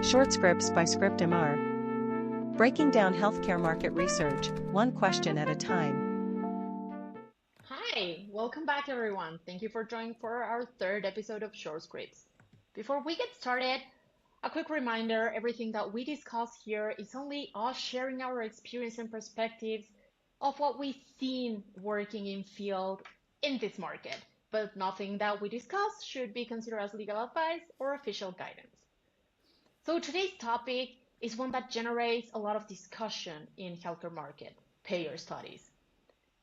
Short Scripts by Script MR. Breaking down healthcare market research, one question at a time. Hi, welcome back everyone. Thank you for joining for our third episode of Short Scripts. Before we get started, a quick reminder, everything that we discuss here is only us sharing our experience and perspectives of what we've seen working in field in this market, but nothing that we discuss should be considered as legal advice or official guidance. So today's topic is one that generates a lot of discussion in healthcare market, payer studies.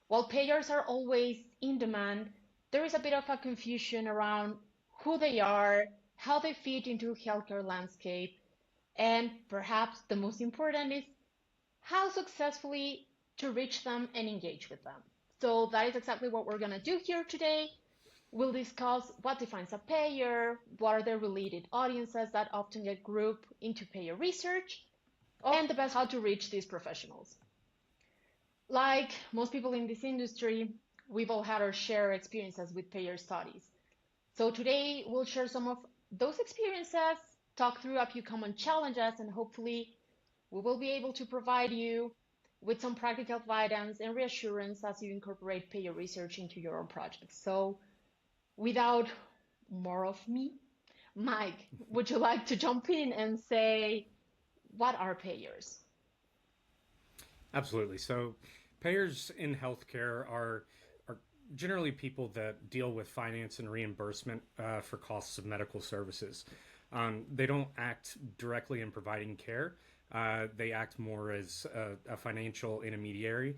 While payers are always in demand, there is a bit of a confusion around who they are, how they fit into healthcare landscape, and perhaps the most important is how successfully to reach them and engage with them. So that is exactly what we're going to do here today. We'll discuss what defines a payer, what are the related audiences that often get grouped into payer research, and the best how to reach these professionals. Like most people in this industry, we've all had our share experiences with payer studies. So today we'll share some of those experiences, talk through a few common challenges, and hopefully we will be able to provide you with some practical guidance and reassurance as you incorporate payer research into your own projects. So without more of me, Mike, would you like to jump in and say, what are payers? Absolutely. So payers in healthcare are generally people that deal with finance and reimbursement for costs of medical services. They don't act directly in providing care. They act more as a financial intermediary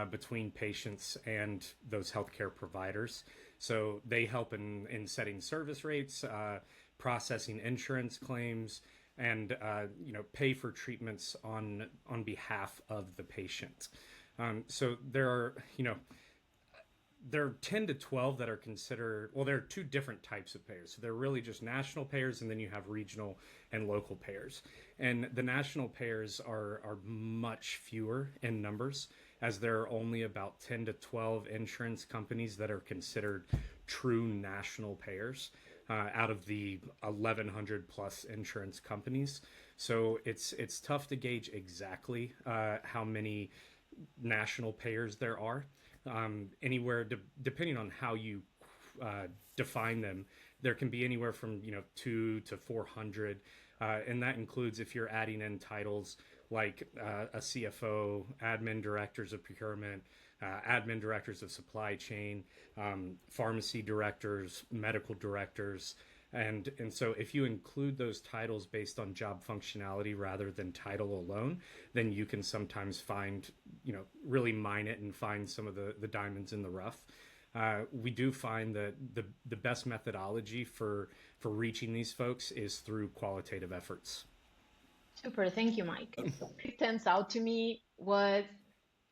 between patients and those healthcare providers. So they help in setting service rates, processing insurance claims, and pay for treatments on behalf of the patient. So there are there are 10 to 12 that are considered, well, there are two different types of payers. So they're really just national payers, and then you have regional and local payers. And the national payers are much fewer in numbers, as there are only about 10 to 12 insurance companies that are considered true national payers out of the 1,100 plus insurance companies. So it's tough to gauge exactly how many national payers there are. Anywhere, depending on how you define them, there can be anywhere from 2 to 400, and that includes if you're adding in titles like a CFO, admin directors of procurement, admin directors of supply chain, pharmacy directors, medical directors. And so if you include those titles based on job functionality rather than title alone, then you can sometimes find, really mine it and find some of the diamonds in the rough. We do find that the best methodology for reaching these folks is through qualitative efforts. Super, thank you, Mike. What stands out to me was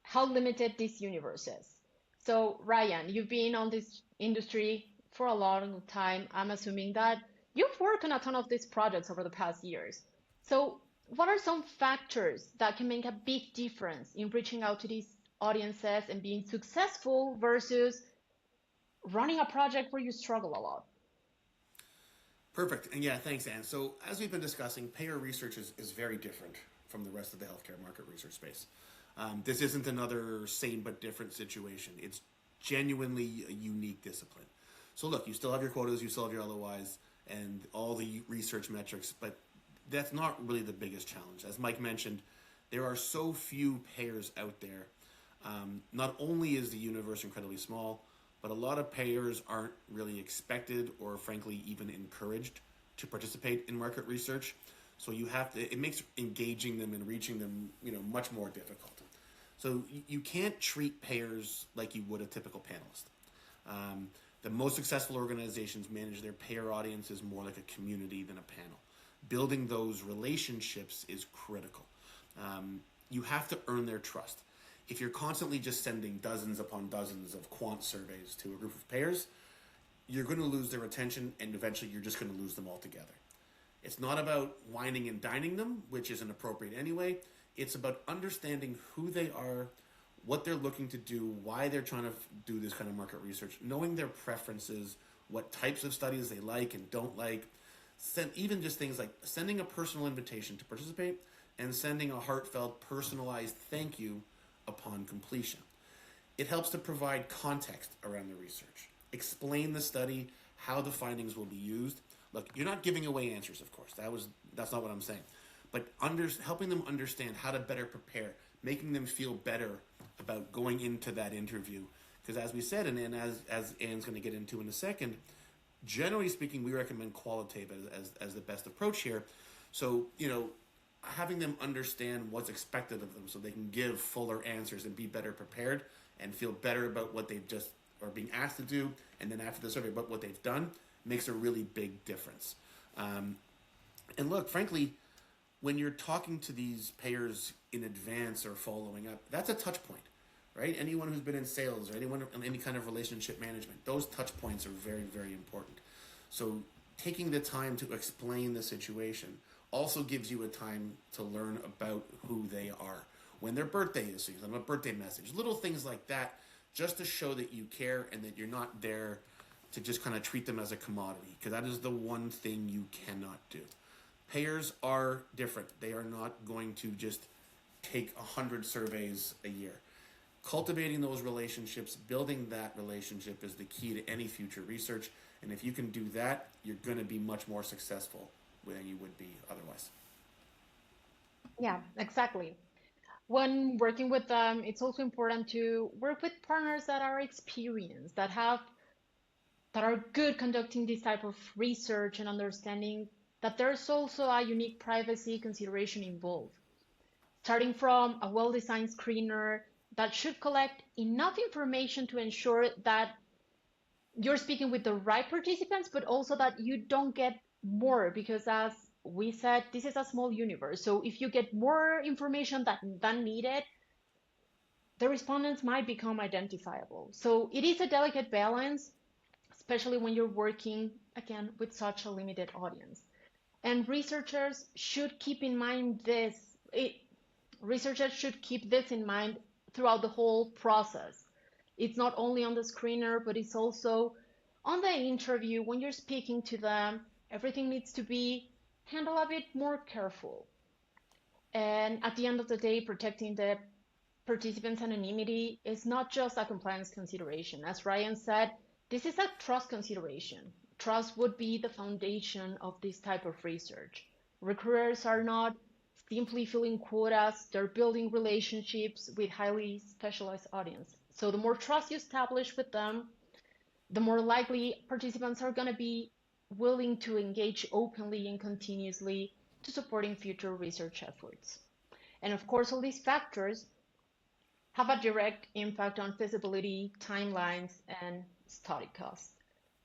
how limited this universe is. So, Ryan, you've been on this industry for a long time. I'm assuming that you've worked on a ton of these projects over the past years. So, what are some factors that can make a big difference in reaching out to these audiences and being successful versus running a project where you struggle a lot? Perfect. And yeah, thanks, Anne. So as we've been discussing, payer research is very different from the rest of the healthcare market research space. This isn't another same but different situation. It's genuinely a unique discipline. So look, you still have your quotas, you still have your LOIs, and all the research metrics, but that's not really the biggest challenge. As Mike mentioned, there are so few payers out there. Not only is the universe incredibly small, but a lot of payers aren't really expected or frankly even encouraged to participate in market research. So it makes engaging them and reaching them, much more difficult. So you can't treat payers like you would a typical panelist. The most successful organizations manage their payer audiences more like a community than a panel. Building those relationships is critical. You have to earn their trust. If you're constantly just sending dozens upon dozens of quant surveys to a group of payers, you're going to lose their attention, and eventually you're just going to lose them altogether. It's not about whining and dining them, which isn't appropriate anyway. It's about understanding who they are, what they're looking to do, why they're trying to do this kind of market research, knowing their preferences, what types of studies they like and don't like, even just things like sending a personal invitation to participate and sending a heartfelt, personalized thank you upon completion. It helps to provide context around the research, explain the study, how the findings will be used. Look, you're not giving away answers, of course. That's not what I'm saying. But helping them understand how to better prepare, making them feel better about going into that interview. Because as we said, and as Anne's going to get into in a second, generally speaking, we recommend qualitative as the best approach here. So, having them understand what's expected of them so they can give fuller answers and be better prepared and feel better about what they've just are being asked to do, and then after the survey about what they've done, makes a really big difference. And look, frankly, when you're talking to these payers in advance or following up, that's a touch point, right? Anyone who's been in sales or anyone in any kind of relationship management, those touch points are very, very important. So taking the time to explain the situation also gives you a time to learn about who they are. When their birthday is, so you send them a birthday message, little things like that, just to show that you care and that you're not there to just kind of treat them as a commodity, because that is the one thing you cannot do. Payers are different. They are not going to just take 100 surveys a year. Cultivating those relationships, building that relationship is the key to any future research. And if you can do that, you're going to be much more successful than you would be otherwise. Yeah, exactly. When working with them, it's also important to work with partners that are experienced, that are good conducting this type of research and understanding that there's also a unique privacy consideration involved. Starting from a well-designed screener that should collect enough information to ensure that you're speaking with the right participants, but also that you don't get more, because as we said, this is a small universe. So if you get more information than needed, the respondents might become identifiable. So it is a delicate balance, especially when you're working, again, with such a limited audience. And researchers should keep in mind this. Researchers should keep this in mind throughout the whole process. It's not only on the screener, but it's also on the interview. When you're speaking to them, everything needs to be handled a bit more careful. And at the end of the day, protecting the participants' anonymity is not just a compliance consideration. As Ryan said, this is a trust consideration. Trust would be the foundation of this type of research. Recruiters are not simply filling quotas, they're building relationships with highly specialized audience. So the more trust you establish with them, the more likely participants are going to be willing to engage openly and continuously to supporting future research efforts. And of course, all these factors have a direct impact on feasibility, timelines, and study costs.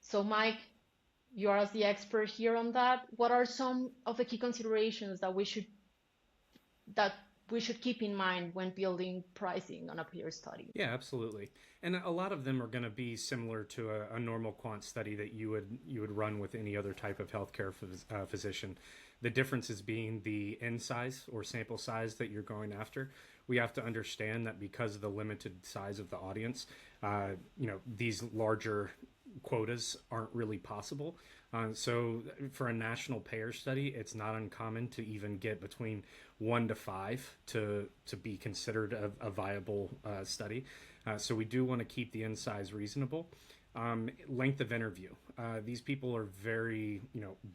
So Mike, you are as the expert here on that. What are some of the key considerations that we should keep in mind when building pricing on a peer study? Yeah, absolutely. And a lot of them are going to be similar to a normal quant study that you would run with any other type of healthcare physician. The difference is being the N size or sample size that you're going after. We have to understand that because of the limited size of the audience, these larger quotas aren't really possible. So for a national payer study, it's not uncommon to even get between 1 to 5 to be considered a viable study. So we do want to keep the N size reasonable. Length of interview. These people are very,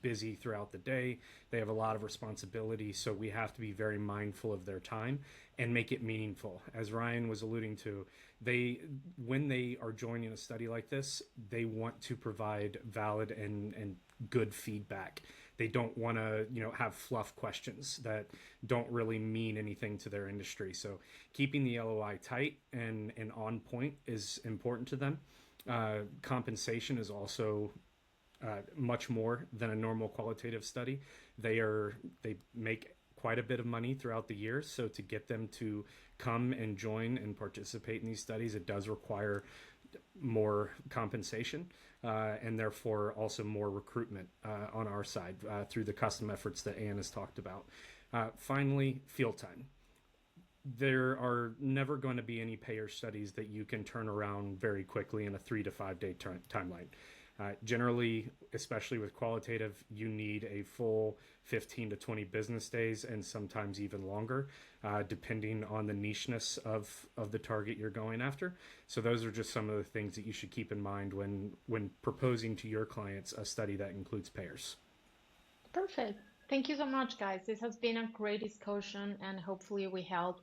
busy throughout the day. They have a lot of responsibility, so we have to be very mindful of their time and make it meaningful. As Ryan was alluding to, when they are joining a study like this, they want to provide valid and good feedback. They don't want to, have fluff questions that don't really mean anything to their industry. So keeping the LOI tight and on point is important to them. Compensation is also much more than a normal qualitative study. They make quite a bit of money throughout the year, so to get them to come and join and participate in these studies, it does require more compensation and therefore also more recruitment on our side through the custom efforts that Anne has talked about. Finally, field time. There are never going to be any payer studies that you can turn around very quickly in a 3 to 5 day timeline. Generally, especially with qualitative, you need a full 15 to 20 business days and sometimes even longer, depending on the nicheness of the target you're going after. So those are just some of the things that you should keep in mind when proposing to your clients a study that includes payers. Perfect. Thank you so much, guys. This has been a great discussion, and hopefully we helped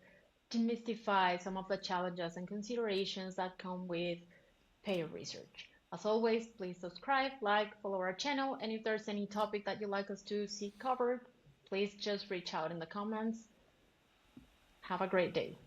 demystify some of the challenges and considerations that come with payer research. As always, please subscribe, like, follow our channel, and if there's any topic that you'd like us to see covered, please just reach out in the comments. Have a great day.